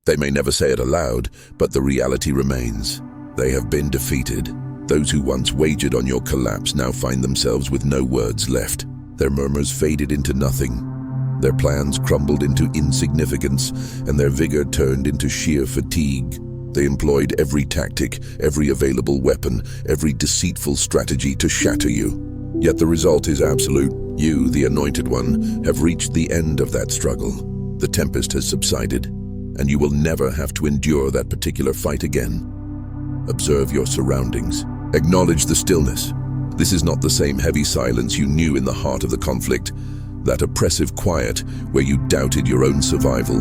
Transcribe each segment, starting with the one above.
They may never say it aloud, but the reality remains. They have been defeated. Those who once wagered on your collapse now find themselves with no words left. Their murmurs faded into nothing. Their plans crumbled into insignificance, and their vigor turned into sheer fatigue. They employed every tactic, every available weapon, every deceitful strategy to shatter you. Yet the result is absolute. You, the Anointed One, have reached the end of that struggle. The tempest has subsided, and you will never have to endure that particular fight again. Observe your surroundings. Acknowledge the stillness. This is not the same heavy silence you knew in the heart of the conflict, that oppressive quiet where you doubted your own survival.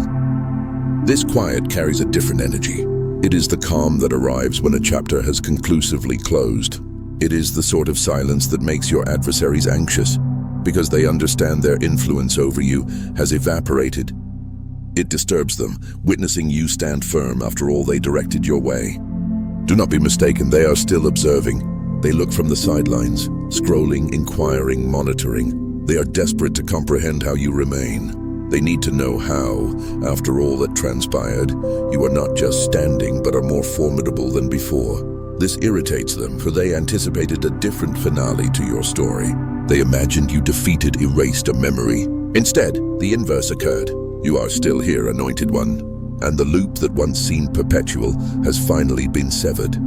This quiet carries a different energy. It is the calm that arrives when a chapter has conclusively closed. It is the sort of silence that makes your adversaries anxious, because they understand their influence over you has evaporated. It disturbs them, witnessing you stand firm after all they directed your way. Do not be mistaken, they are still observing. They look from the sidelines, scrolling, inquiring, monitoring. They are desperate to comprehend how you remain. They need to know how, after all that transpired, you are not just standing but are more formidable than before. This irritates them, for they anticipated a different finale to your story. They imagined you defeated, erased a memory. Instead, the inverse occurred. You are still here, Anointed One, and the loop that once seemed perpetual has finally been severed.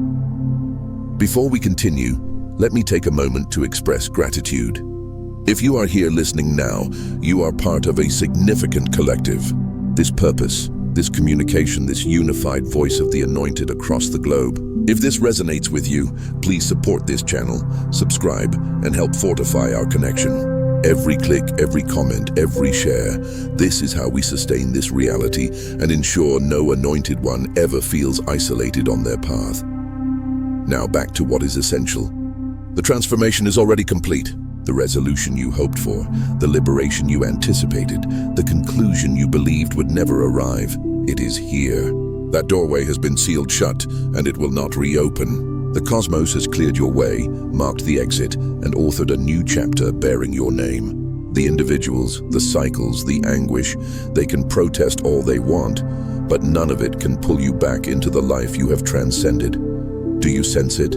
Before we continue, let me take a moment to express gratitude. If you are here listening now, you are part of a significant collective. This purpose, this communication, this unified voice of the anointed across the globe. If this resonates with you, please support this channel, subscribe, and help fortify our connection. Every click, every comment, every share, this is how we sustain this reality and ensure no anointed one ever feels isolated on their path. Now back to what is essential. The transformation is already complete. The resolution you hoped for, the liberation you anticipated, the conclusion you believed would never arrive, it is here. That doorway has been sealed shut, and it will not reopen. The cosmos has cleared your way, marked the exit, and authored a new chapter bearing your name. The individuals, the cycles, the anguish, they can protest all they want, but none of it can pull you back into the life you have transcended. Do you sense it?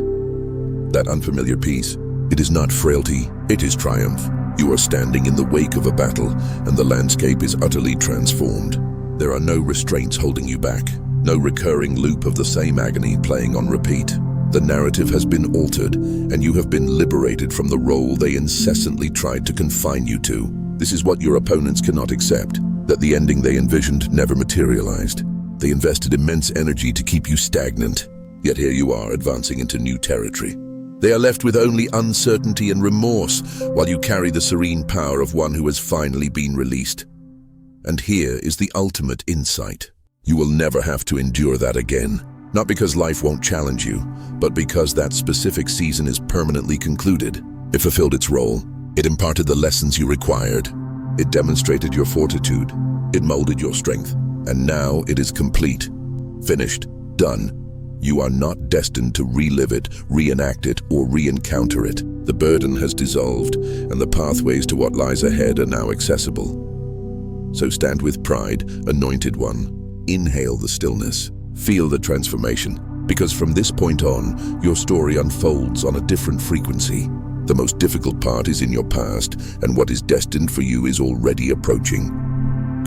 That unfamiliar peace? It is not frailty, it is triumph. You are standing in the wake of a battle, and the landscape is utterly transformed. There are no restraints holding you back, no recurring loop of the same agony playing on repeat. The narrative has been altered, and you have been liberated from the role they incessantly tried to confine you to. This is what your opponents cannot accept, that the ending they envisioned never materialized. They invested immense energy to keep you stagnant, yet here you are advancing into new territory. They are left with only uncertainty and remorse, while you carry the serene power of one who has finally been released. And here is the ultimate insight. You will never have to endure that again. Not because life won't challenge you, but because that specific season is permanently concluded. It fulfilled its role. It imparted the lessons you required. It demonstrated your fortitude. It molded your strength. And now it is complete. Finished. Done. You are not destined to relive it, reenact it, or re-encounter it. The burden has dissolved, and the pathways to what lies ahead are now accessible. So stand with pride, Anointed One. Inhale the stillness. Feel the transformation, because from this point on, your story unfolds on a different frequency. The most difficult part is in your past, and what is destined for you is already approaching.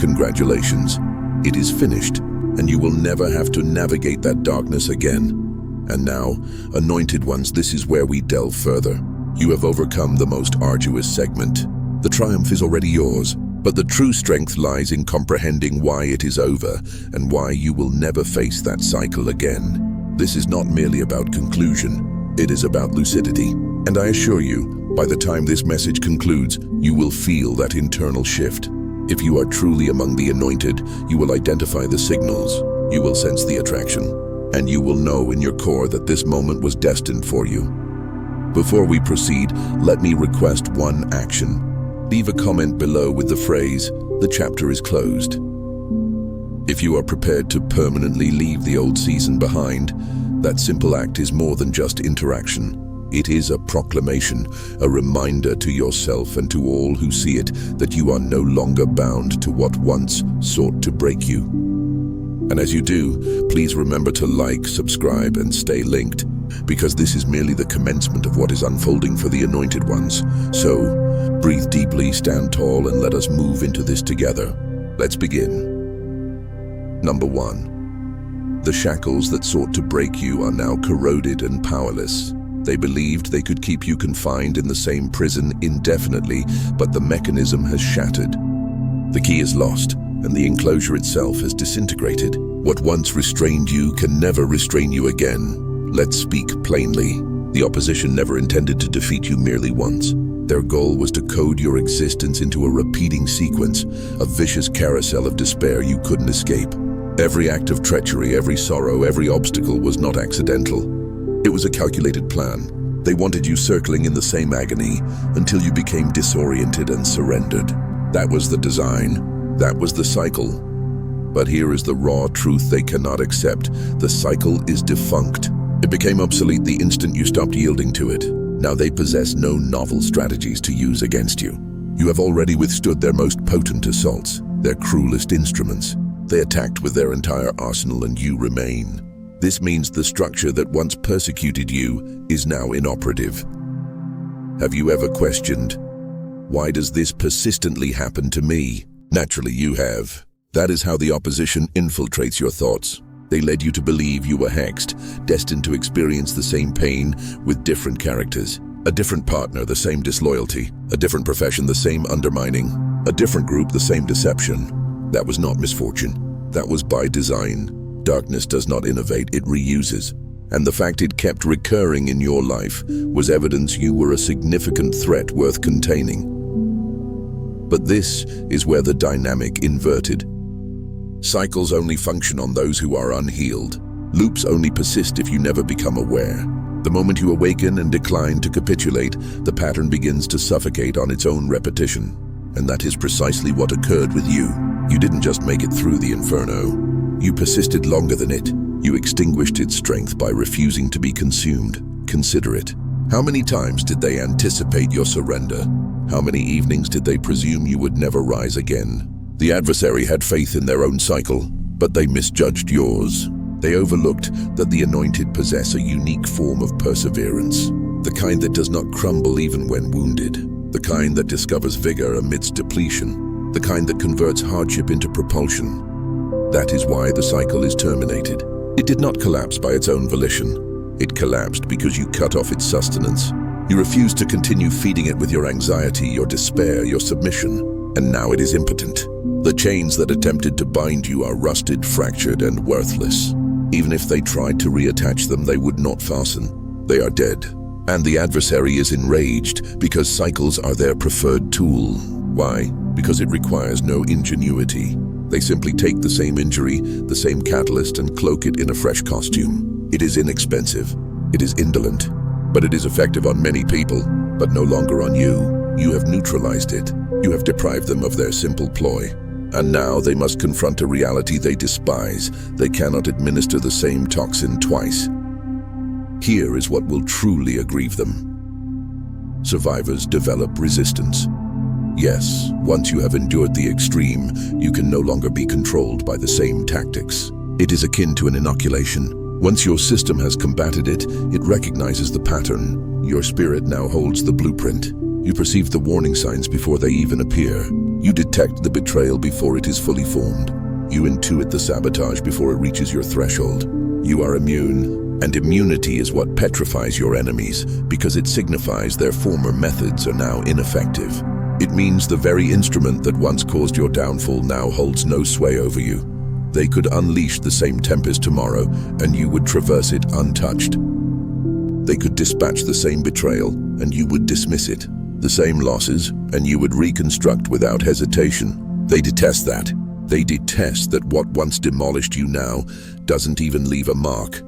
Congratulations. It is finished, and you will never have to navigate that darkness again. And now, Anointed Ones, this is where we delve further. You have overcome the most arduous segment. The triumph is already yours, but the true strength lies in comprehending why it is over and why you will never face that cycle again. This is not merely about conclusion, it is about lucidity. And I assure you, by the time this message concludes, you will feel that internal shift. If you are truly among the anointed, you will identify the signals, you will sense the attraction, and you will know in your core that this moment was destined for you. Before we proceed, let me request one action. Leave a comment below with the phrase, "The chapter is closed." If you are prepared to permanently leave the old season behind, that simple act is more than just interaction. It is a proclamation, a reminder to yourself and to all who see it that you are no longer bound to what once sought to break you. And as you do, please remember to like, subscribe, and stay linked, because this is merely the commencement of what is unfolding for the anointed ones. So, breathe deeply, stand tall, and let us move into this together. Let's begin. Number 1. The shackles that sought to break you are now corroded and powerless. They believed they could keep you confined in the same prison indefinitely, but the mechanism has shattered. The key is lost, and the enclosure itself has disintegrated. What once restrained you can never restrain you again. Let's speak plainly. The opposition never intended to defeat you merely once. Their goal was to code your existence into a repeating sequence, a vicious carousel of despair you couldn't escape. Every act of treachery, every sorrow, every obstacle was not accidental. It was a calculated plan. They wanted you circling in the same agony until you became disoriented and surrendered. That was the design. That was the cycle. But here is the raw truth they cannot accept. The cycle is defunct. It became obsolete the instant you stopped yielding to it. Now they possess no novel strategies to use against you. You have already withstood their most potent assaults, their cruelest instruments. They attacked with their entire arsenal, and you remain. This means the structure that once persecuted you is now inoperative. Have you ever questioned, why does this persistently happen to me? Naturally you have. That is how the opposition infiltrates your thoughts. They led you to believe you were hexed, destined to experience the same pain with different characters. A different partner, the same disloyalty. A different profession, the same undermining. A different group, the same deception. That was not misfortune. That was by design. Darkness does not innovate, it reuses. And the fact it kept recurring in your life was evidence you were a significant threat worth containing. But this is where the dynamic inverted. Cycles only function on those who are unhealed. Loops only persist if you never become aware. The moment you awaken and decline to capitulate, the pattern begins to suffocate on its own repetition. And that is precisely what occurred with you. You didn't just make it through the inferno. You persisted longer than it. You extinguished its strength by refusing to be consumed. Consider it. How many times did they anticipate your surrender? How many evenings did they presume you would never rise again? The adversary had faith in their own cycle, but they misjudged yours. They overlooked that the anointed possess a unique form of perseverance, the kind that does not crumble even when wounded, the kind that discovers vigor amidst depletion, the kind that converts hardship into propulsion. That is why the cycle is terminated. It did not collapse by its own volition. It collapsed because you cut off its sustenance. You refused to continue feeding it with your anxiety, your despair, your submission, and now it is impotent. The chains that attempted to bind you are rusted, fractured, and worthless. Even if they tried to reattach them, they would not fasten. They are dead. And the adversary is enraged because cycles are their preferred tool. Why? Because it requires no ingenuity. They simply take the same injury, the same catalyst, and cloak it in a fresh costume. It is inexpensive. It is indolent. But it is effective on many people, but no longer on you. You have neutralized it. You have deprived them of their simple ploy. And now they must confront a reality they despise. They cannot administer the same toxin twice. Here is what will truly aggrieve them. Survivors develop resistance. Yes, once you have endured the extreme, you can no longer be controlled by the same tactics. It is akin to an inoculation. Once your system has combated it, it recognizes the pattern. Your spirit now holds the blueprint. You perceive the warning signs before they even appear. You detect the betrayal before it is fully formed. You intuit the sabotage before it reaches your threshold. You are immune, and immunity is what petrifies your enemies, because it signifies their former methods are now ineffective. It means the very instrument that once caused your downfall now holds no sway over you. They could unleash the same tempest tomorrow, and you would traverse it untouched. They could dispatch the same betrayal, and you would dismiss it. The same losses, and you would reconstruct without hesitation. They detest that. They detest that what once demolished you now doesn't even leave a mark.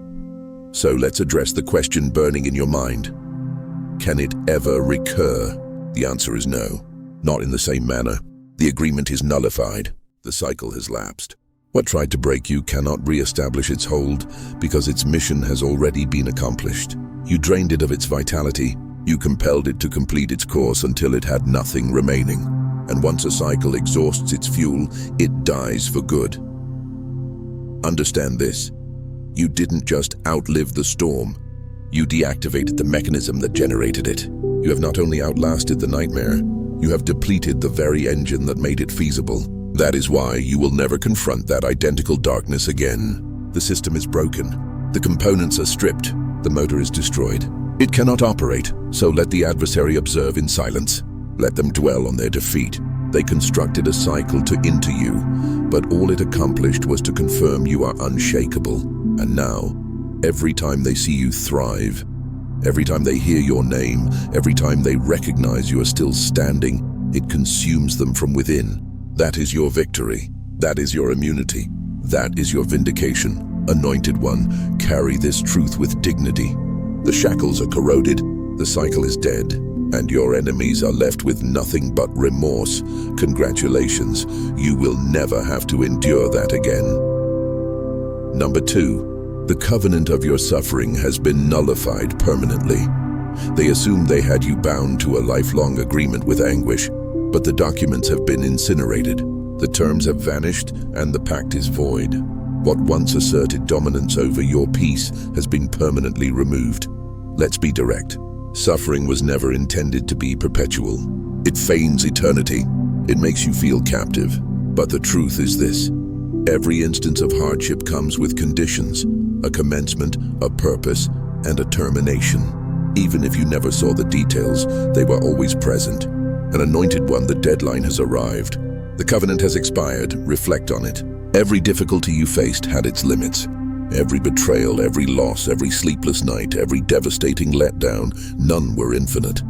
So let's address the question burning in your mind. Can it ever recur? The answer is no. Not in the same manner. The agreement is nullified. The cycle has lapsed. What tried to break you cannot re-establish its hold because its mission has already been accomplished. You drained it of its vitality. You compelled it to complete its course until it had nothing remaining. And once a cycle exhausts its fuel, it dies for good. Understand this. You didn't just outlive the storm. You deactivated the mechanism that generated it. You have not only outlasted the nightmare, you have depleted the very engine that made it feasible. That is why you will never confront that identical darkness again. The system is broken. The components are stripped. The motor is destroyed. It cannot operate, so let the adversary observe in silence. Let them dwell on their defeat. They constructed a cycle to enter you, but all it accomplished was to confirm you are unshakable. And now, every time they see you thrive, every time they hear your name, every time they recognize you are still standing, it consumes them from within. That is your victory. That is your immunity. That is your vindication. Anointed one, carry this truth with dignity. The shackles are corroded, the cycle is dead, and your enemies are left with nothing but remorse. Congratulations, you will never have to endure that again. Number 2, the covenant of your suffering has been nullified permanently. They assumed they had you bound to a lifelong agreement with anguish, but the documents have been incinerated. The terms have vanished, and the pact is void. What once asserted dominance over your peace has been permanently removed. Let's be direct. Suffering was never intended to be perpetual. It feigns eternity. It makes you feel captive. But the truth is this. Every instance of hardship comes with conditions, a commencement, a purpose, and a termination. Even if you never saw the details, they were always present. An anointed one, the deadline has arrived. The covenant has expired. Reflect on it. Every difficulty you faced had its limits. Every betrayal, every loss, every sleepless night, every devastating letdown, none were infinite.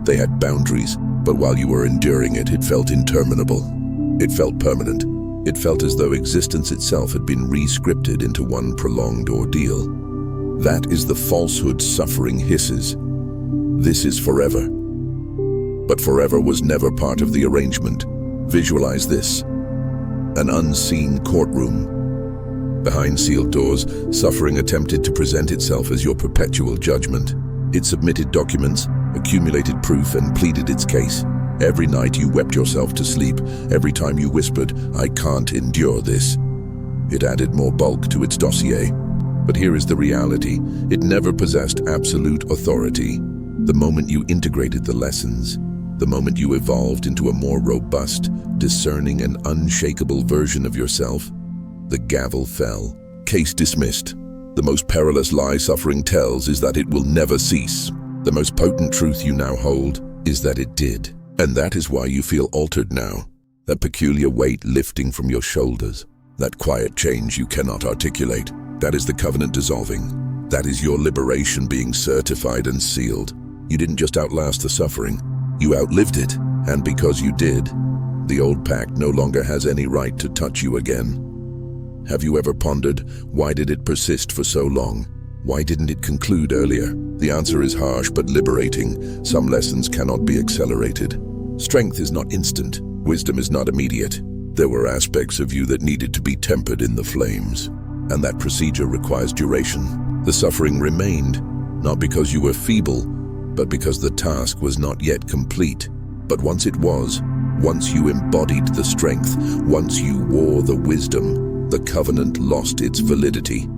They had boundaries, but while you were enduring it, it felt interminable. It felt permanent. It felt as though existence itself had been re-scripted into one prolonged ordeal. That is the falsehood suffering hisses. This is forever. But forever was never part of the arrangement. Visualize this. An unseen courtroom. Behind sealed doors, suffering attempted to present itself as your perpetual judgment. It submitted documents, accumulated proof, and pleaded its case. Every night you wept yourself to sleep. Every time you whispered, "I can't endure this." It added more bulk to its dossier. But here is the reality. It never possessed absolute authority. The moment you integrated the lessons, the moment you evolved into a more robust, discerning, and unshakable version of yourself, the gavel fell. Case dismissed. The most perilous lie suffering tells is that it will never cease. The most potent truth you now hold is that it did. And that is why you feel altered now. That peculiar weight lifting from your shoulders. That quiet change you cannot articulate. That is the covenant dissolving. That is your liberation being certified and sealed. You didn't just outlast the suffering. You outlived it. And because you did, the old pact no longer has any right to touch you again. Have you ever pondered, why did it persist for so long? Why didn't it conclude earlier? The answer is harsh but liberating. Some lessons cannot be accelerated. Strength is not instant. Wisdom is not immediate. There were aspects of you that needed to be tempered in the flames. And that procedure requires duration. The suffering remained, not because you were feeble, but because the task was not yet complete. But once it was, once you embodied the strength, once you wore the wisdom, the covenant lost its validity.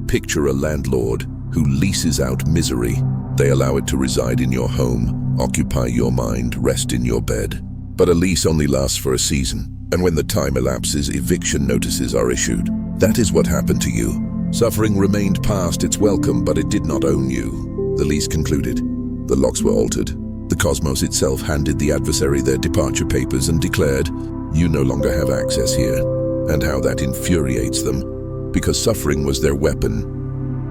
Picture a landlord who leases out misery. They allow it to reside in your home, occupy your mind, rest in your bed. But a lease only lasts for a season, and when the time elapses, eviction notices are issued. That is what happened to you. Suffering remained past its welcome, but it did not own you. The lease concluded. The locks were altered. The cosmos itself handed the adversary their departure papers and declared, "You no longer have access here." And how that infuriates them, because suffering was their weapon,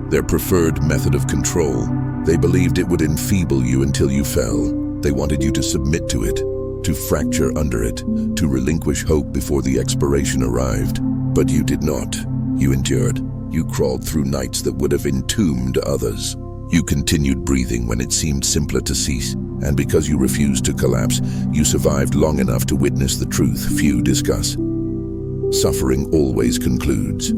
their preferred method of control. They believed it would enfeeble you until you fell. They wanted you to submit to it, to fracture under it, to relinquish hope before the expiration arrived. But you did not. You endured. You crawled through nights that would have entombed others. You continued breathing when it seemed simpler to cease. And because you refused to collapse, you survived long enough to witness the truth few discuss. Suffering always concludes.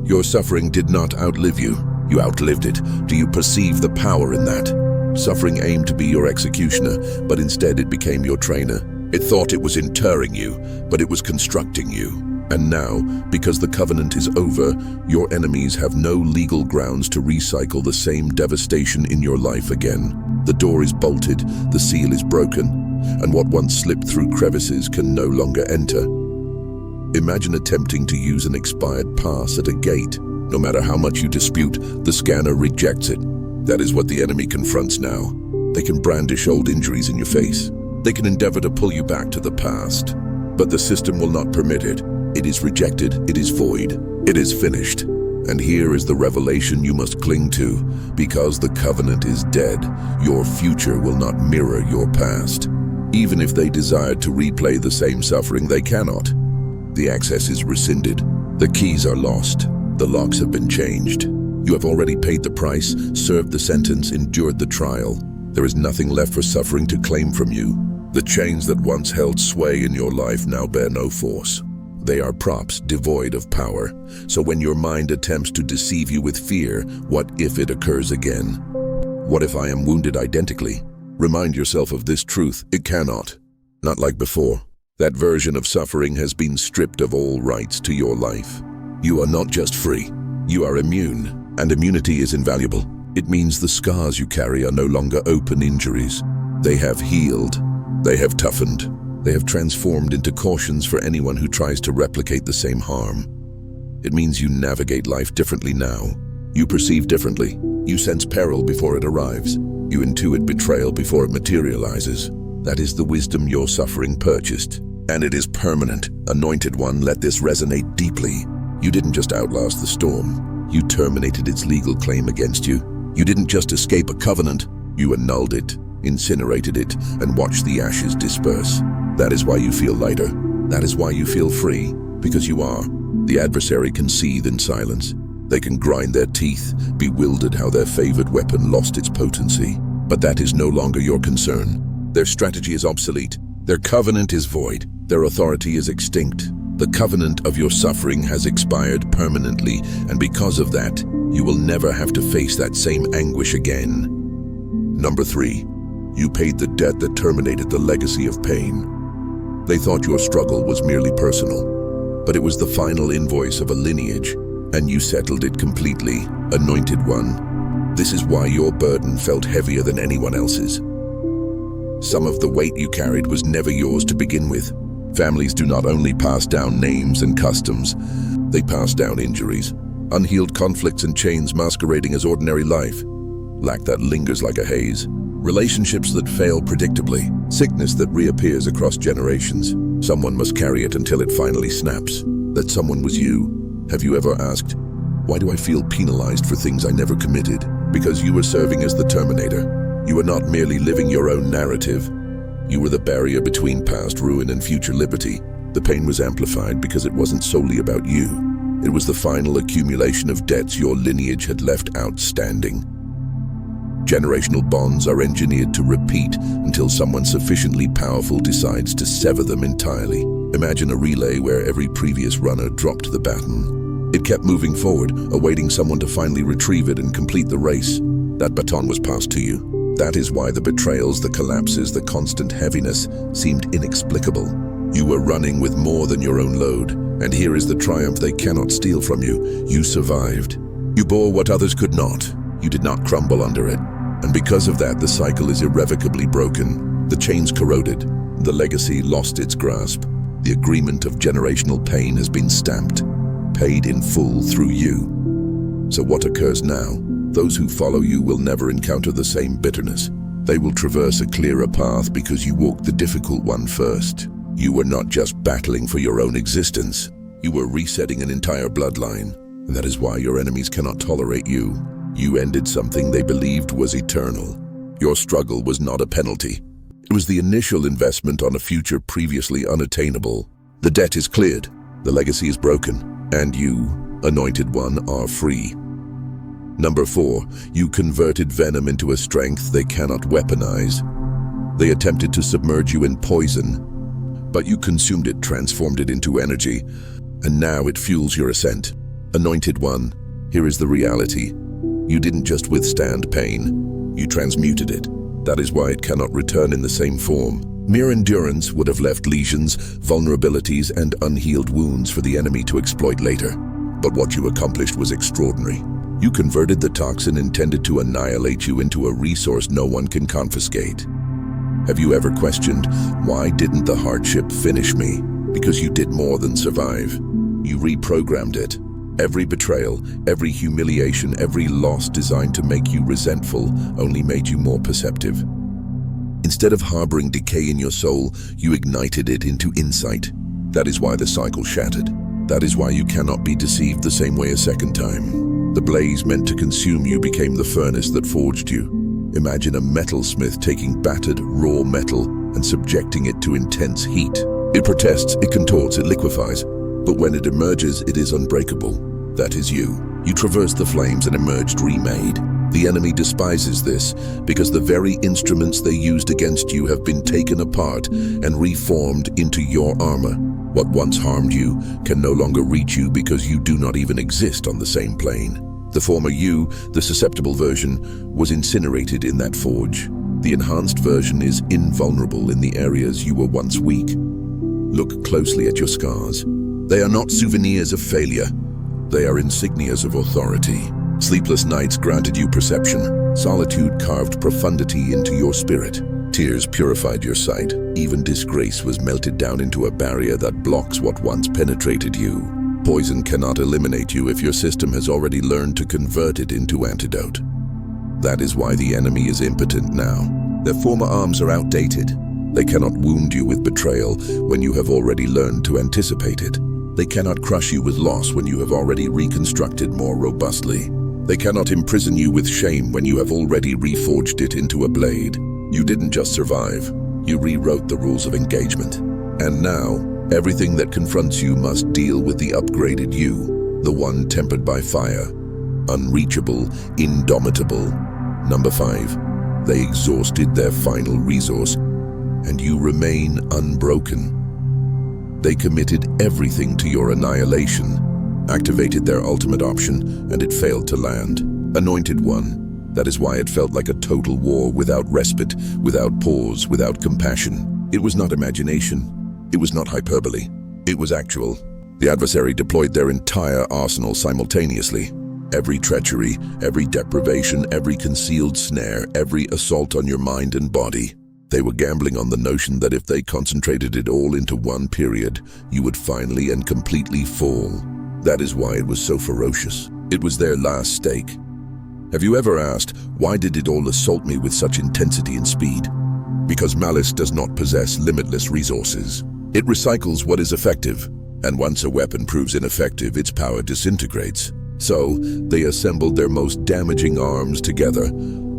Your suffering did not outlive you. You outlived it. Do you perceive the power in that? Suffering aimed to be your executioner, but instead it became your trainer. It thought it was interring you, but it was constructing you. And now, because the covenant is over, your enemies have no legal grounds to recycle the same devastation in your life again. The door is bolted, the seal is broken, and what once slipped through crevices can no longer enter. Imagine attempting to use an expired pass at a gate. No matter how much you dispute, the scanner rejects it. That is what the enemy confronts now. They can brandish old injuries in your face. They can endeavor to pull you back to the past. But the system will not permit it. It is rejected, it is void, it is finished. And here is the revelation you must cling to. Because the covenant is dead, your future will not mirror your past. Even if they desired to replay the same suffering, they cannot. The access is rescinded. The keys are lost. The locks have been changed. You have already paid the price, served the sentence, endured the trial. There is nothing left for suffering to claim from you. The chains that once held sway in your life now bear no force. They are props devoid of power. So when your mind attempts to deceive you with fear, what if it occurs again? What if I am wounded identically? Remind yourself of this truth. It cannot. Not like before. That version of suffering has been stripped of all rights to your life. You are not just free. You are immune, and immunity is invaluable. It means the scars you carry are no longer open injuries. They have healed. They have toughened. They have transformed into cautions for anyone who tries to replicate the same harm. It means you navigate life differently now. You perceive differently. You sense peril before it arrives. You intuit betrayal before it materializes. That is the wisdom your suffering purchased. And it is permanent. Anointed One, let this resonate deeply. You didn't just outlast the storm. You terminated its legal claim against you. You didn't just escape a covenant. You annulled it, incinerated it, and watched the ashes disperse. That is why you feel lighter. That is why you feel free, because you are. The adversary can seethe in silence. They can grind their teeth, bewildered how their favored weapon lost its potency. But that is no longer your concern. Their strategy is obsolete. Their covenant is void. Their authority is extinct. The covenant of your suffering has expired permanently, and because of that, you will never have to face that same anguish again. Number 3, you paid the debt that terminated the legacy of pain. They thought your struggle was merely personal, but it was the final invoice of a lineage, and you settled it completely, Anointed One. This is why your burden felt heavier than anyone else's. Some of the weight you carried was never yours to begin with. Families do not only pass down names and customs, they pass down injuries, unhealed conflicts and chains masquerading as ordinary life. Lack that lingers like a haze. Relationships that fail predictably. Sickness that reappears across generations. Someone must carry it until it finally snaps. That someone was you. Have you ever asked, why do I feel penalized for things I never committed? Because you were serving as the terminator. You were not merely living your own narrative. You were the barrier between past ruin and future liberty. The pain was amplified because it wasn't solely about you. It was the final accumulation of debts your lineage had left outstanding. Generational bonds are engineered to repeat until someone sufficiently powerful decides to sever them entirely. Imagine a relay where every previous runner dropped the baton. It kept moving forward, awaiting someone to finally retrieve it and complete the race. That baton was passed to you. That is why the betrayals, the collapses, the constant heaviness seemed inexplicable. You were running with more than your own load, and here is the triumph they cannot steal from you. You survived. You bore what others could not. You did not crumble under it. And because of that, the cycle is irrevocably broken. The chains corroded. The legacy lost its grasp. The agreement of generational pain has been stamped, paid in full through you. So what occurs now? Those who follow you will never encounter the same bitterness. They will traverse a clearer path because you walked the difficult one first. You were not just battling for your own existence. You were resetting an entire bloodline. And that is why your enemies cannot tolerate you. You ended something they believed was eternal. Your struggle was not a penalty. It was the initial investment on a future previously unattainable. The debt is cleared. The legacy is broken. And you, Anointed One, are free. Number 4, you converted venom into a strength they cannot weaponize. They attempted to submerge you in poison, but you consumed it, transformed it into energy, and now it fuels your ascent. Anointed One, here is the reality. You didn't just withstand pain, you transmuted it. That is why it cannot return in the same form. Mere endurance would have left lesions, vulnerabilities, and unhealed wounds for the enemy to exploit later. But what you accomplished was extraordinary. You converted the toxin intended to annihilate you into a resource no one can confiscate. Have you ever questioned, why didn't the hardship finish me? Because you did more than survive. You reprogrammed it. Every betrayal, every humiliation, every loss designed to make you resentful only made you more perceptive. Instead of harboring decay in your soul, you ignited it into insight. That is why the cycle shattered. That is why you cannot be deceived the same way a second time. The blaze meant to consume you became the furnace that forged you. Imagine a metalsmith taking battered, raw metal and subjecting it to intense heat. It protests, it contorts, it liquefies. But when it emerges, it is unbreakable. That is you. You traversed the flames and emerged remade. The enemy despises this because the very instruments they used against you have been taken apart and reformed into your armor. What once harmed you can no longer reach you because you do not even exist on the same plane. The former you, the susceptible version, was incinerated in that forge. The enhanced version is invulnerable in the areas you were once weak. Look closely at your scars. They are not souvenirs of failure. They are insignias of authority. Sleepless nights granted you perception. Solitude carved profundity into your spirit. Tears purified your sight. Even disgrace was melted down into a barrier that blocks what once penetrated you. Poison cannot eliminate you if your system has already learned to convert it into antidote. That is why the enemy is impotent now. Their former arms are outdated. They cannot wound you with betrayal when you have already learned to anticipate it. They cannot crush you with loss when you have already reconstructed more robustly. They cannot imprison you with shame when you have already reforged it into a blade. You didn't just survive, you rewrote the rules of engagement. And now, everything that confronts you must deal with the upgraded you, the one tempered by fire. Unreachable, indomitable. Number 5, they exhausted their final resource, and you remain unbroken. They committed everything to your annihilation, activated their ultimate option, and it failed to land. Anointed One. That is why it felt like a total war without respite, without pause, without compassion. It was not imagination. It was not hyperbole. It was actual. The adversary deployed their entire arsenal simultaneously. Every treachery, every deprivation, every concealed snare, every assault on your mind and body. They were gambling on the notion that if they concentrated it all into one period, you would finally and completely fall. That is why it was so ferocious. It was their last stake. Have you ever asked, why did it all assault me with such intensity and speed? Because malice does not possess limitless resources. It recycles what is effective, and once a weapon proves ineffective, its power disintegrates. So, they assembled their most damaging arms together,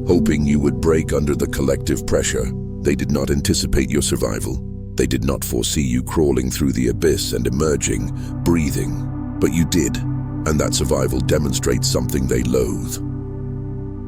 hoping you would break under the collective pressure. They did not anticipate your survival. They did not foresee you crawling through the abyss and emerging, breathing. But you did, and that survival demonstrates something they loathe.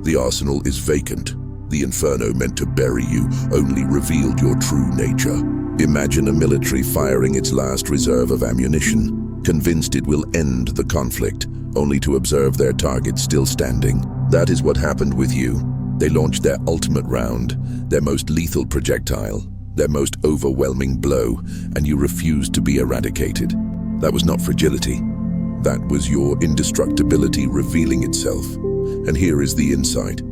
The arsenal is vacant. The inferno meant to bury you only revealed your true nature. Imagine a military firing its last reserve of ammunition, convinced it will end the conflict, only to observe their target still standing. That is what happened with you. They launched their ultimate round, their most lethal projectile, their most overwhelming blow, and you refused to be eradicated. That was not fragility. That was your indestructibility revealing itself. And here is the insight.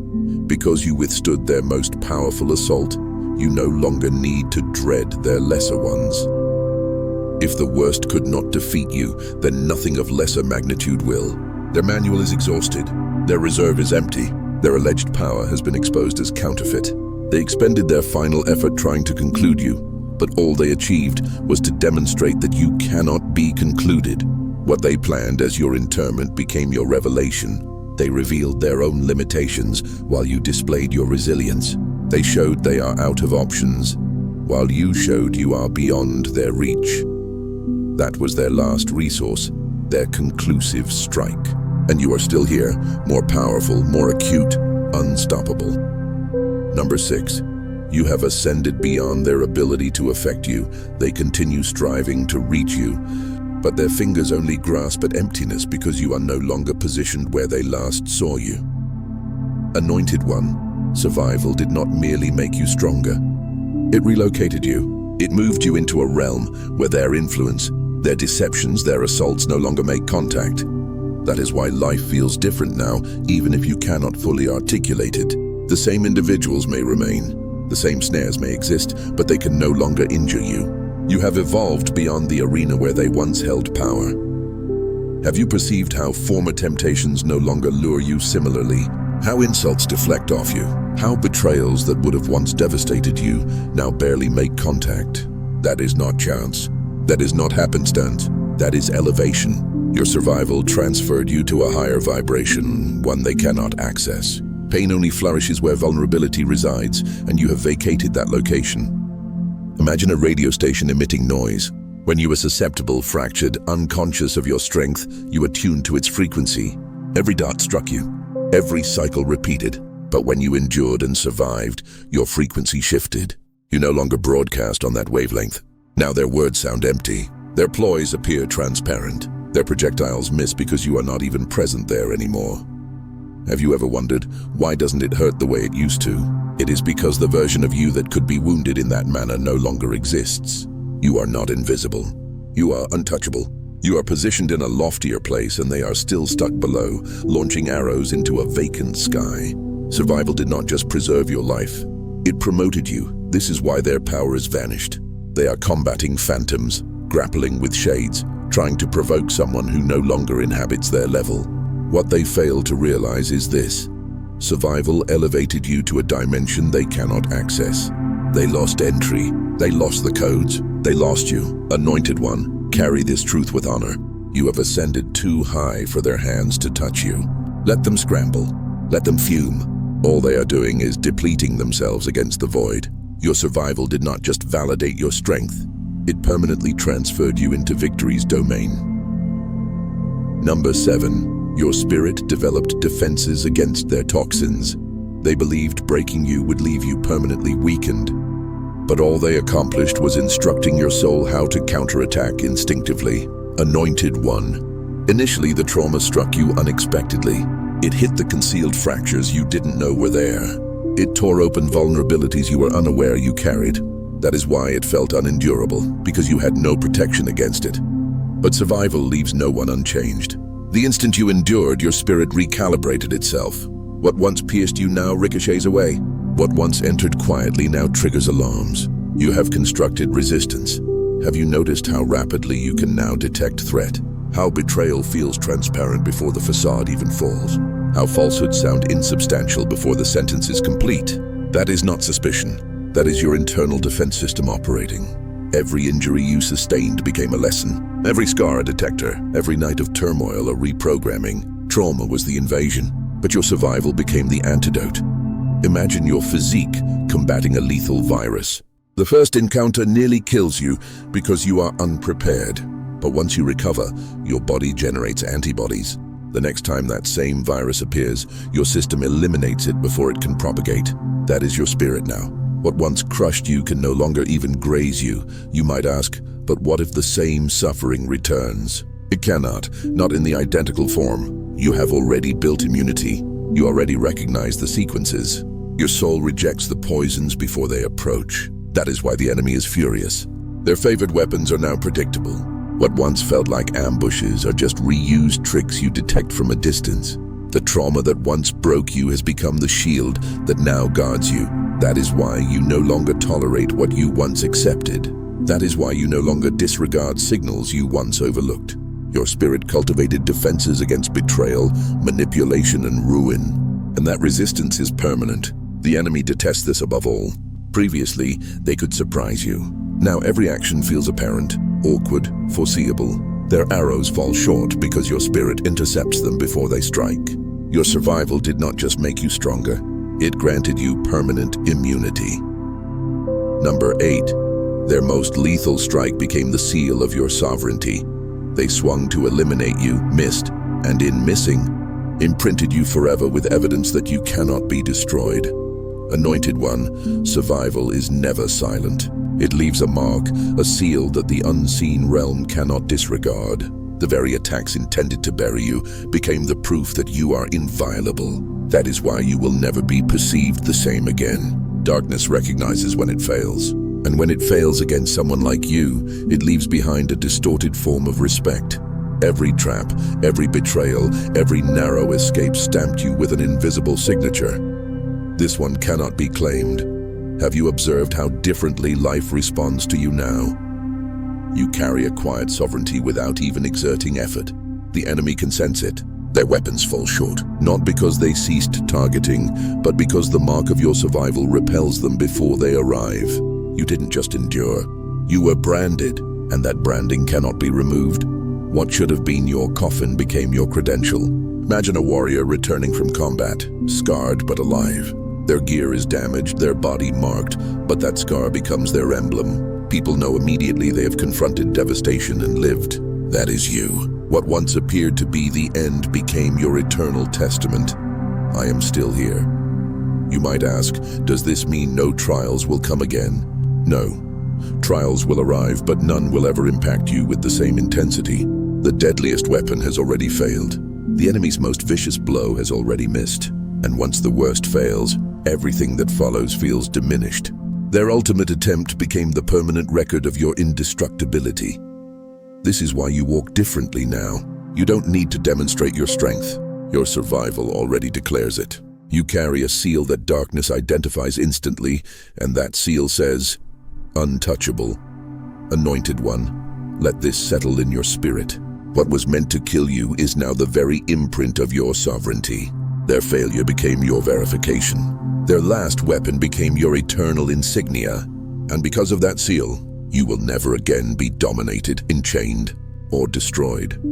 Because you withstood their most powerful assault, you no longer need to dread their lesser ones. If the worst could not defeat you, then nothing of lesser magnitude will. Their manual is exhausted. Their reserve is empty. Their alleged power has been exposed as counterfeit. They expended their final effort trying to conclude you, but all they achieved was to demonstrate that you cannot be concluded. What they planned as your interment became your revelation. They revealed their own limitations while you displayed your resilience. They showed they are out of options, while you showed you are beyond their reach. That was their last resource, their conclusive strike. And you are still here, more powerful, more acute, unstoppable. Number 6, you have ascended beyond their ability to affect you. They continue striving to reach you, but their fingers only grasp at emptiness because you are no longer positioned where they last saw you. Anointed One, survival did not merely make you stronger. It relocated you. It moved you into a realm where their influence, their deceptions, their assaults no longer make contact. That is why life feels different now, even if you cannot fully articulate it. The same individuals may remain, the same snares may exist, but they can no longer injure you. You have evolved beyond the arena where they once held power. Have you perceived how former temptations no longer lure you similarly? How insults deflect off you? How betrayals that would have once devastated you now barely make contact? That is not chance. That is not happenstance. That is elevation. Your survival transferred you to a higher vibration, one they cannot access. Pain only flourishes where vulnerability resides, and you have vacated that location. Imagine a radio station emitting noise. When you were susceptible, fractured, unconscious of your strength, you attuned to its frequency. Every dart struck you. Every cycle repeated. But when you endured and survived, your frequency shifted. You no longer broadcast on that wavelength. Now their words sound empty. Their ploys appear transparent. Their projectiles miss because you are not even present there anymore. Have you ever wondered, why doesn't it hurt the way it used to? It is because the version of you that could be wounded in that manner no longer exists. You are not invisible. You are untouchable. You are positioned in a loftier place and they are still stuck below, launching arrows into a vacant sky. Survival did not just preserve your life. It promoted you. This is why their power has vanished. They are combating phantoms, grappling with shades, trying to provoke someone who no longer inhabits their level. What they fail to realize is this. Survival elevated you to a dimension they cannot access. They lost entry. They lost the codes. They lost you. Anointed one, carry this truth with honor. You have ascended too high for their hands to touch you. Let them scramble. Let them fume. All they are doing is depleting themselves against the void. Your survival did not just validate your strength. It permanently transferred you into victory's domain. Number 7. Your spirit developed defenses against their toxins. They believed breaking you would leave you permanently weakened. But all they accomplished was instructing your soul how to counterattack instinctively. Anointed one. Initially, the trauma struck you unexpectedly. It hit the concealed fractures you didn't know were there. It tore open vulnerabilities you were unaware you carried. That is why it felt unendurable, because you had no protection against it. But survival leaves no one unchanged. The instant you endured, your spirit recalibrated itself. What once pierced you now ricochets away. What once entered quietly now triggers alarms. You have constructed resistance. Have you noticed how rapidly you can now detect threat? How betrayal feels transparent before the facade even falls? How falsehoods sound insubstantial before the sentence is complete? That is not suspicion. That is your internal defense system operating. Every injury you sustained became a lesson. Every scar a detector. Every night of turmoil a reprogramming. Trauma was the invasion, but your survival became the antidote. Imagine your physique combating a lethal virus. The first encounter nearly kills you because you are unprepared. But once you recover, your body generates antibodies. The next time that same virus appears, your system eliminates it before it can propagate. That is your spirit now. What once crushed you can no longer even graze you. You might ask, but what if the same suffering returns? It cannot, not in the identical form. You have already built immunity. You already recognize the sequences. Your soul rejects the poisons before they approach. That is why the enemy is furious. Their favored weapons are now predictable. What once felt like ambushes are just reused tricks you detect from a distance. The trauma that once broke you has become the shield that now guards you. That is why you no longer tolerate what you once accepted. That is why you no longer disregard signals you once overlooked. Your spirit cultivated defenses against betrayal, manipulation, and ruin. And that resistance is permanent. The enemy detests this above all. Previously, they could surprise you. Now every action feels apparent, awkward, foreseeable. Their arrows fall short because your spirit intercepts them before they strike. Your survival did not just make you stronger. It granted you permanent immunity. Number 8. Their most lethal strike became the seal of your sovereignty. They swung to eliminate you, missed, and in missing, imprinted you forever with evidence that you cannot be destroyed. Anointed one, survival is never silent. It leaves a mark, a seal that the unseen realm cannot disregard. The very attacks intended to bury you became the proof that you are inviolable. That is why you will never be perceived the same again. Darkness recognizes when it fails. And when it fails against someone like you, it leaves behind a distorted form of respect. Every trap, every betrayal, every narrow escape stamped you with an invisible signature. This one cannot be claimed. Have you observed how differently life responds to you now? You carry a quiet sovereignty without even exerting effort. The enemy can sense it. Their weapons fall short, not because they ceased targeting, but because the mark of your survival repels them before they arrive. You didn't just endure. You were branded, and that branding cannot be removed. What should have been your coffin became your credential. Imagine a warrior returning from combat, scarred but alive. Their gear is damaged, their body marked, but that scar becomes their emblem. People know immediately they have confronted devastation and lived. That is you. What once appeared to be the end became your eternal testament. I am still here. You might ask, does this mean no trials will come again? No. Trials will arrive, but none will ever impact you with the same intensity. The deadliest weapon has already failed. The enemy's most vicious blow has already missed. And once the worst fails, everything that follows feels diminished. Their ultimate attempt became the permanent record of your indestructibility. This is why you walk differently now. You don't need to demonstrate your strength. Your survival already declares it. You carry a seal that darkness identifies instantly, and that seal says, untouchable. Anointed One, let this settle in your spirit. What was meant to kill you is now the very imprint of your sovereignty. Their failure became your verification. Their last weapon became your eternal insignia. And because of that seal, you will never again be dominated, enchained, or destroyed.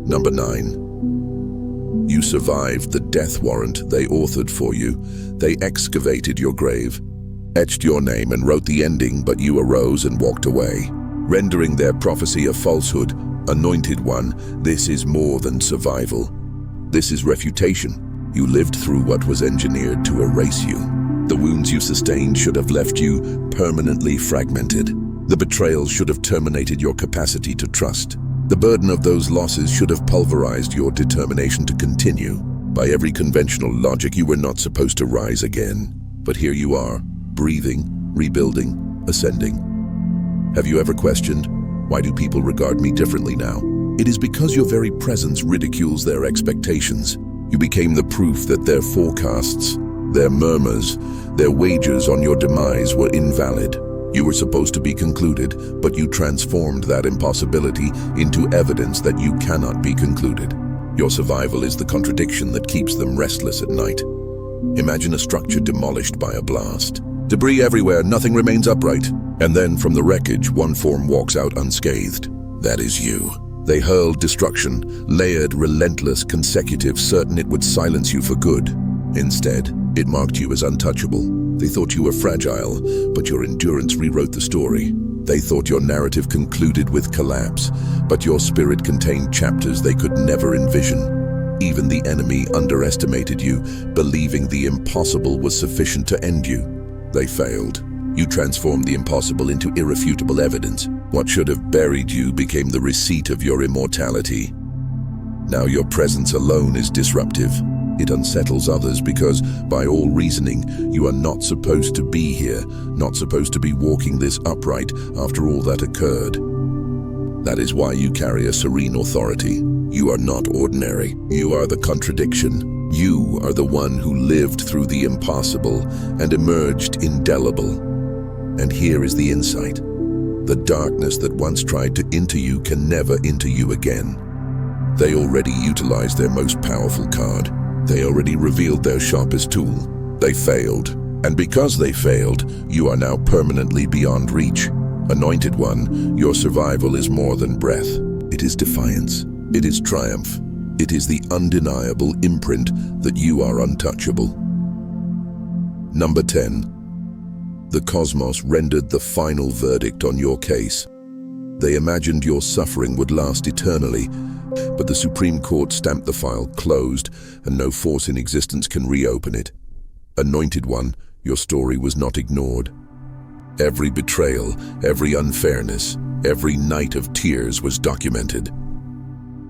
Number 9. You survived the death warrant they authored for you. They excavated your grave, etched your name and wrote the ending, but you arose and walked away, rendering their prophecy a falsehood. Anointed One, this is more than survival. This is refutation. You lived through what was engineered to erase you. The wounds you sustained should have left you permanently fragmented. The betrayal should have terminated your capacity to trust. The burden of those losses should have pulverized your determination to continue. By every conventional logic, you were not supposed to rise again. But here you are, breathing, rebuilding, ascending. Have you ever questioned, why do people regard me differently now? It is because your very presence ridicules their expectations. You became the proof that their forecasts, their murmurs, their wagers on your demise were invalid. You were supposed to be concluded, but you transformed that impossibility into evidence that you cannot be concluded. Your survival is the contradiction that keeps them restless at night. Imagine a structure demolished by a blast. Debris everywhere, nothing remains upright. And then from the wreckage, one form walks out unscathed. That is you. They hurled destruction, layered, relentless, consecutive, certain it would silence you for good. Instead, it marked you as untouchable. They thought you were fragile, but your endurance rewrote the story. They thought your narrative concluded with collapse, but your spirit contained chapters they could never envision. Even the enemy underestimated you, believing the impossible was sufficient to end you. They failed. You transformed the impossible into irrefutable evidence. What should have buried you became the receipt of your immortality. Now your presence alone is disruptive. It unsettles others because, by all reasoning, you are not supposed to be here, not supposed to be walking this upright after all that occurred. That is why you carry a serene authority. You are not ordinary. You are the contradiction. You are the one who lived through the impossible and emerged indelible. And here is the insight. The darkness that once tried to enter you can never enter you again. They already utilized their most powerful card. They already revealed their sharpest tool. They failed. And because they failed, you are now permanently beyond reach. Anointed One, your survival is more than breath. It is defiance. It is triumph. It is the undeniable imprint that you are untouchable. Number 10. The cosmos rendered the final verdict on your case. They imagined your suffering would last eternally, but the Supreme Court stamped the file closed, and no force in existence can reopen it. Anointed One, your story was not ignored. Every betrayal, every unfairness, every night of tears was documented.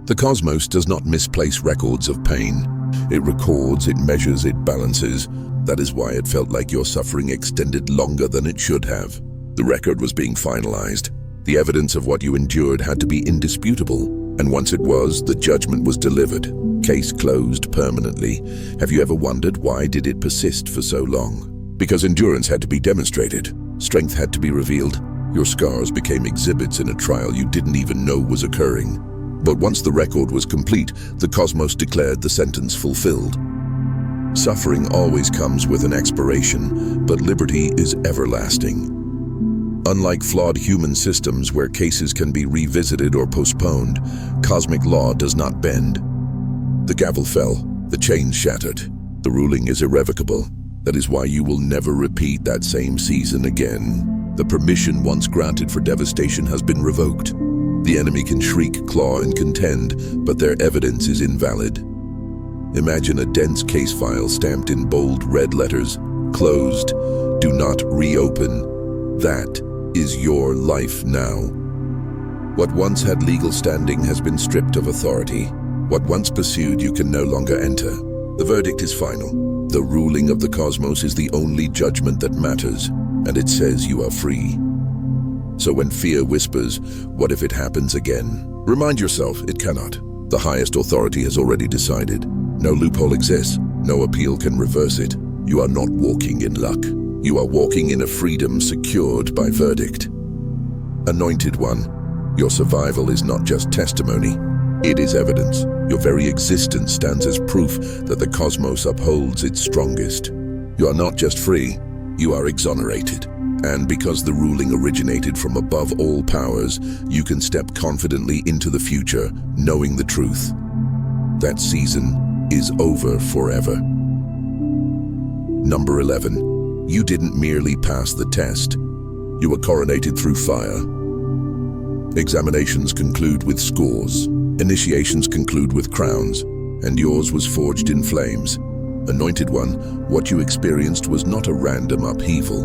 The cosmos does not misplace records of pain. It records, it measures, it balances. That is why it felt like your suffering extended longer than it should have. The record was being finalized. The evidence of what you endured had to be indisputable. And once it was, the judgment was delivered. Case closed permanently. Have you ever wondered why did it persist for so long? Because endurance had to be demonstrated. Strength had to be revealed. Your scars became exhibits in a trial you didn't even know was occurring. But once the record was complete, the cosmos declared the sentence fulfilled. Suffering always comes with an expiration, but liberty is everlasting. Unlike flawed human systems where cases can be revisited or postponed, cosmic law does not bend. The gavel fell, the chains shattered. The ruling is irrevocable. That is why you will never repeat that same season again. The permission once granted for devastation has been revoked. The enemy can shriek, claw, and contend, but their evidence is invalid. Imagine a dense case file stamped in bold red letters, closed, do not reopen. That is your life now. What once had legal standing has been stripped of authority. What once pursued you can no longer enter. The verdict is final. The ruling of the cosmos is the only judgment that matters, and it says you are free. So when fear whispers, what if it happens again? Remind yourself, it cannot. The highest authority has already decided. No loophole exists. No appeal can reverse it. You are not walking in luck. You are walking in a freedom secured by verdict. Anointed One, your survival is not just testimony. It is evidence. Your very existence stands as proof that the cosmos upholds its strongest. You are not just free, you are exonerated. And because the ruling originated from above all powers, you can step confidently into the future, knowing the truth. That season is over forever. Number 11. You didn't merely pass the test. You were coronated through fire. Examinations conclude with scores. Initiations conclude with crowns. And yours was forged in flames. Anointed One, what you experienced was not a random upheaval.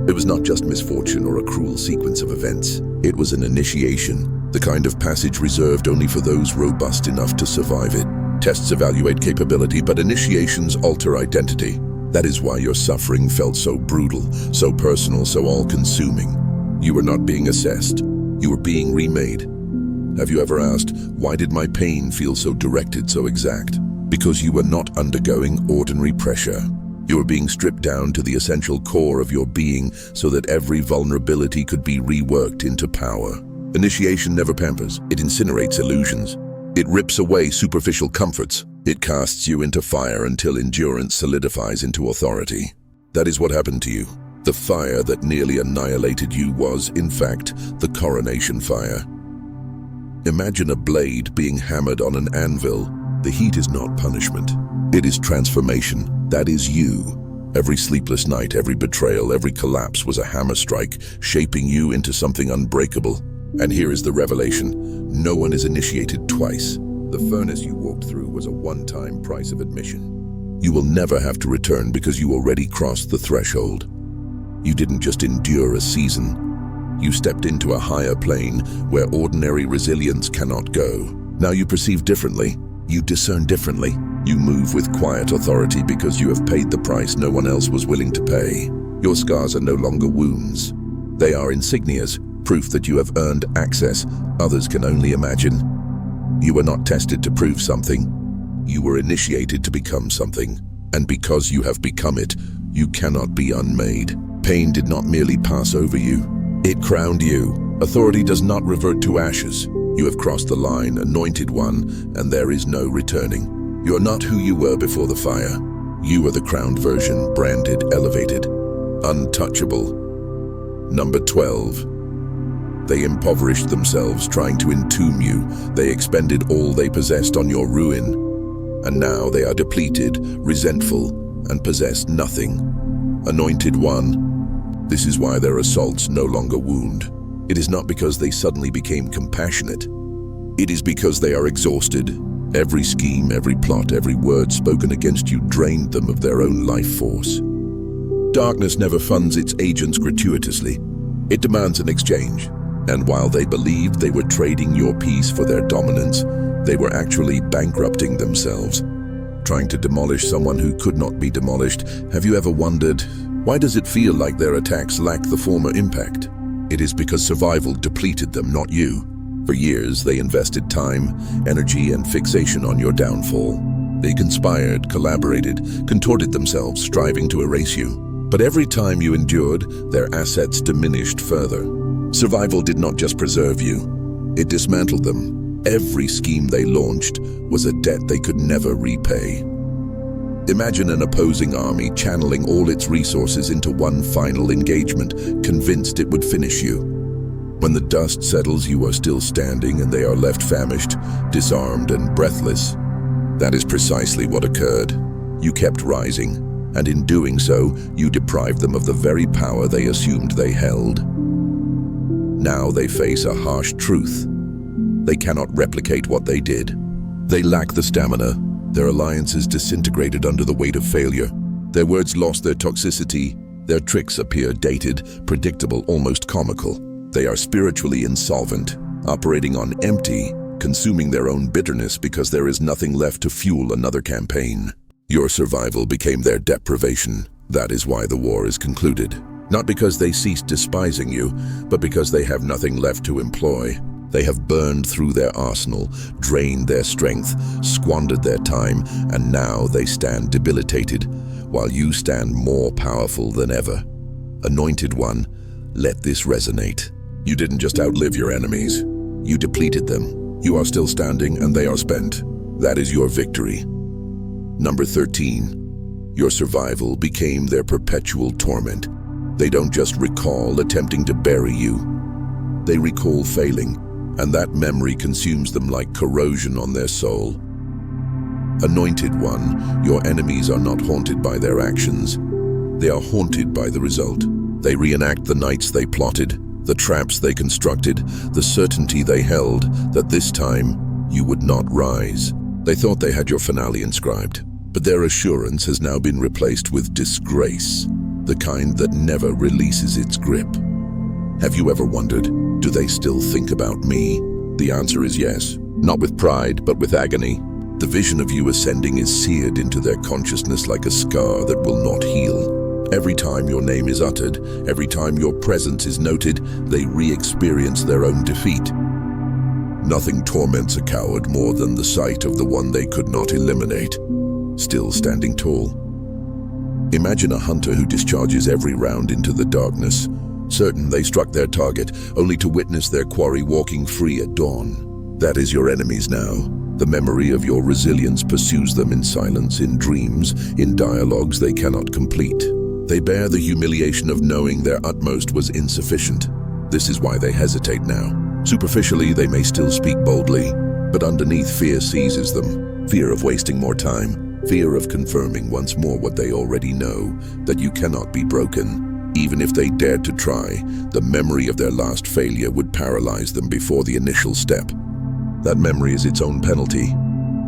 It was not just misfortune or a cruel sequence of events. It was an initiation, the kind of passage reserved only for those robust enough to survive it. Tests evaluate capability, but initiations alter identity. That is why your suffering felt so brutal, so personal, so all-consuming. You were not being assessed. You were being remade. Have you ever asked, why did my pain feel so directed, so exact? Because you were not undergoing ordinary pressure. You were being stripped down to the essential core of your being so that every vulnerability could be reworked into power. Initiation never pampers. It incinerates illusions. It rips away superficial comforts. It casts you into fire until endurance solidifies into authority. That is what happened to you. The fire that nearly annihilated you was, in fact, the coronation fire. Imagine a blade being hammered on an anvil. The heat is not punishment. It is transformation. That is you. Every sleepless night, every betrayal, every collapse was a hammer strike, shaping you into something unbreakable. And here is the revelation. No one is initiated twice. The furnace you walked through was a one-time price of admission. You will never have to return because you already crossed the threshold. You didn't just endure a season. You stepped into a higher plane where ordinary resilience cannot go. Now you perceive differently. You discern differently. You move with quiet authority because you have paid the price no one else was willing to pay. Your scars are no longer wounds. They are insignias, proof that you have earned access others can only imagine. You were not tested to prove something. You were initiated to become something. And because you have become it, you cannot be unmade. Pain did not merely pass over you. It crowned you. Authority does not revert to ashes. You have crossed the line, anointed one, and there is no returning. You are not who you were before the fire. You are the crowned version, branded, elevated, untouchable. Number 12. They impoverished themselves trying to entomb you. They expended all they possessed on your ruin. And now they are depleted, resentful, and possess nothing. Anointed one, this is why their assaults no longer wound. It is not because they suddenly became compassionate. It is because they are exhausted. Every scheme, every plot, every word spoken against you drained them of their own life force. Darkness never funds its agents gratuitously. It demands an exchange. And while they believed they were trading your peace for their dominance, they were actually bankrupting themselves. trying to demolish someone who could not be demolished. Have you ever wondered, why does it feel like their attacks lack the former impact? It is because survival depleted them, not you. For years, they invested time, energy, and fixation on your downfall. They conspired, collaborated, contorted themselves, striving to erase you. But every time you endured, their assets diminished further. Survival did not just preserve you, it dismantled them. Every scheme they launched was a debt they could never repay. Imagine an opposing army channeling all its resources into one final engagement, convinced it would finish you. When the dust settles, you are still standing and they are left famished, disarmed, and breathless. That is precisely what occurred. You kept rising, and in doing so, you deprived them of the very power they assumed they held. Now they face a harsh truth. They cannot replicate what they did. They lack the stamina. Their alliances disintegrated under the weight of failure. Their words lost their toxicity. Their tricks appear dated, predictable, almost comical. They are spiritually insolvent, operating on empty, consuming their own bitterness because there is nothing left to fuel another campaign. Your survival became their deprivation. That is why the war is concluded. Not because they ceased despising you, but because they have nothing left to employ. They have burned through their arsenal, drained their strength, squandered their time, and now they stand debilitated, while you stand more powerful than ever. Anointed One, let this resonate. You didn't just outlive your enemies. You depleted them. You are still standing and they are spent. That is your victory. Number 13. Your survival became their perpetual torment. They don't just recall attempting to bury you. They recall failing, and that memory consumes them like corrosion on their soul. Anointed One, your enemies are not haunted by their actions. They are haunted by the result. They reenact the nights they plotted, the traps they constructed, the certainty they held that this time you would not rise. They thought they had your finale inscribed, but their assurance has now been replaced with disgrace, the kind that never releases its grip. Have you ever wondered, do they still think about me? The answer is yes, not with pride, but with agony. The vision of you ascending is seared into their consciousness like a scar that will not heal. Every time your name is uttered, every time your presence is noted, they re-experience their own defeat. Nothing torments a coward more than the sight of the one they could not eliminate, still standing tall. Imagine a hunter who discharges every round into the darkness, certain they struck their target, only to witness their quarry walking free at dawn. That is your enemies now. The memory of your resilience pursues them in silence, in dreams, in dialogues they cannot complete. They bear the humiliation of knowing their utmost was insufficient. This is why they hesitate now. Superficially, they may still speak boldly, but underneath fear seizes them. Fear of wasting more time. Fear of confirming once more what they already know, that you cannot be broken. Even if they dared to try, the memory of their last failure would paralyze them before the initial step. That memory is its own penalty.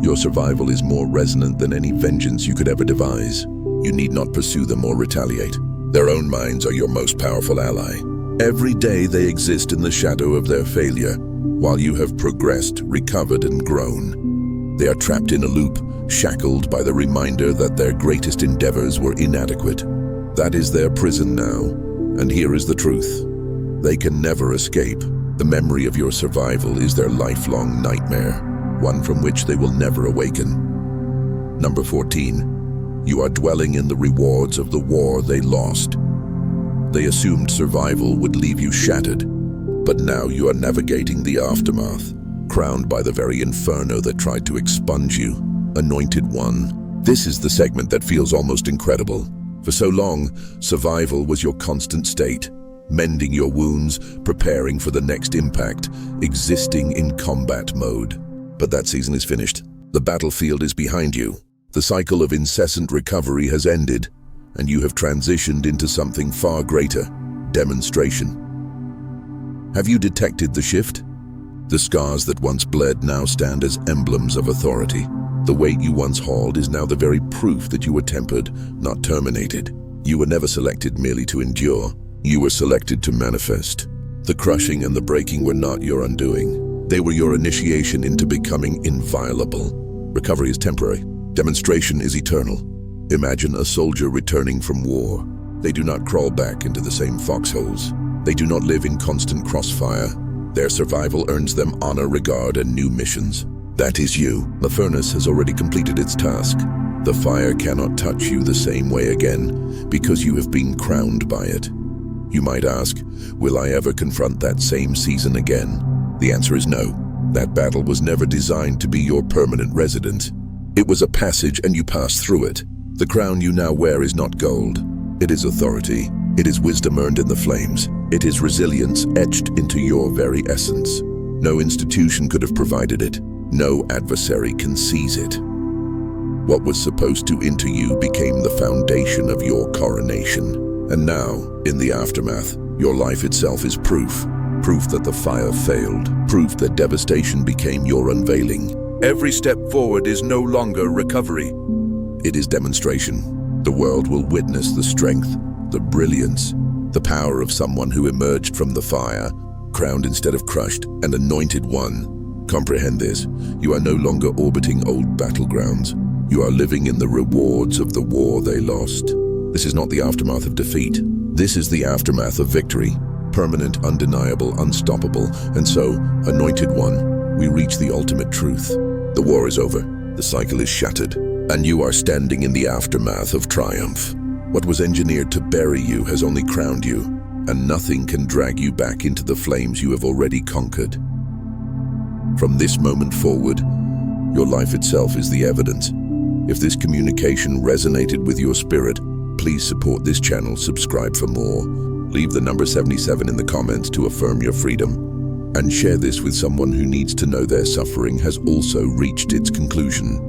Your survival is more resonant than any vengeance you could ever devise. You need not pursue them or retaliate. Their own minds are your most powerful ally. Every day they exist in the shadow of their failure, while you have progressed, recovered, and grown. They are trapped in a loop, shackled by the reminder that their greatest endeavors were inadequate. That is their prison now, and here is the truth. They can never escape. The memory of your survival is their lifelong nightmare, one from which they will never awaken. Number 14. You are dwelling in the rewards of the war they lost. They assumed survival would leave you shattered, but now you are navigating the aftermath, crowned by the very inferno that tried to expunge you. Anointed One. This is the segment that feels almost incredible. For so long, survival was your constant state, mending your wounds, preparing for the next impact, existing in combat mode. But that season is finished. The battlefield is behind you. The cycle of incessant recovery has ended, and you have transitioned into something far greater: demonstration. Have you detected the shift? The scars that once bled now stand as emblems of authority. The weight you once hauled is now the very proof that you were tempered, not terminated. You were never selected merely to endure. You were selected to manifest. The crushing and the breaking were not your undoing. They were your initiation into becoming inviolable. Recovery is temporary. Demonstration is eternal. Imagine a soldier returning from war. They do not crawl back into the same foxholes. They do not live in constant crossfire. Their survival earns them honor, regard, and new missions. That is you. The furnace has already completed its task. The fire cannot touch you the same way again because you have been crowned by it. You might ask, will I ever confront that same season again? The answer is no. That battle was never designed to be your permanent residence. It was a passage and you passed through it. The crown you now wear is not gold. It is authority. It is wisdom earned in the flames. It is resilience etched into your very essence. No institution could have provided it. No adversary can seize it. What was supposed to enter you became the foundation of your coronation. And now, in the aftermath, your life itself is proof. Proof that the fire failed. Proof that devastation became your unveiling. Every step forward is no longer recovery. It is demonstration. The world will witness the strength, the brilliance, the power of someone who emerged from the fire, crowned instead of crushed, and anointed one. Comprehend this. You are no longer orbiting old battlegrounds. You are living in the rewards of the war they lost. This is not the aftermath of defeat. This is the aftermath of victory. Permanent, undeniable, unstoppable. And so, anointed one, we reach the ultimate truth. The war is over. The cycle is shattered. And you are standing in the aftermath of triumph. What was engineered to bury you has only crowned you, and nothing can drag you back into the flames you have already conquered. From this moment forward, your life itself is the evidence. If this communication resonated with your spirit, please support this channel, subscribe for more. Leave the number 77 in the comments to affirm your freedom. And share this with someone who needs to know their suffering has also reached its conclusion.